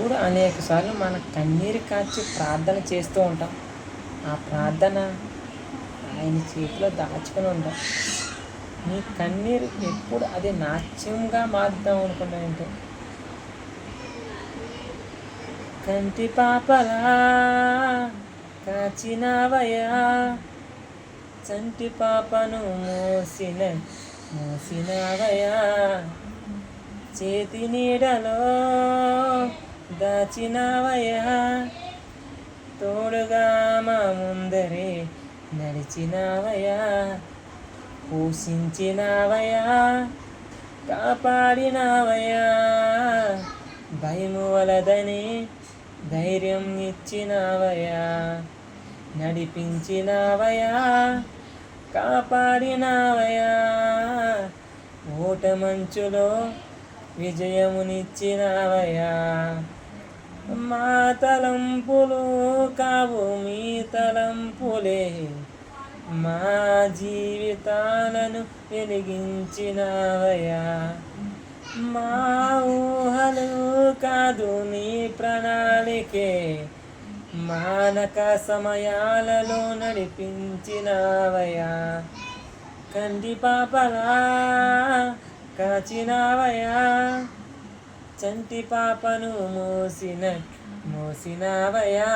కూడా అనేక సార్లు మన కన్నీరు కార్చి ప్రార్థన చేస్తూ ఉంటాం. ఆ ప్రార్థన ఆయన చేతిలో దాచుకొని ఉంటాం. నీ కన్నీరు ఎప్పుడు అది నాట్యంగా మారుద్దాం అనుకున్నాయంటే, కంటి పాపలా కాచినవయా, చంటి పాపను మోసినవయా, చేతి నీడలో దాచినవయా, తోడుగా మా ముందరే నడిచినవయా, పోషించినవయా, కాపాడినవయా, భయము వలదని ధైర్యం ఇచ్చినవయా, నడిపించినవయా, కాపాడినవయా, ఓటమంచులో విజయమునిచ్చినవయా, మా తలంపులు కావు మీ తలంపులే, మా జీవితాలను వెలిగించినవయా, మా ఊహలు కాదు నీ ప్రణాళికే, మానక సమయాలలో నడిపించినవయా, కంటి పాపలా కాచినవయా, చంటి పాపను మోసినవయా.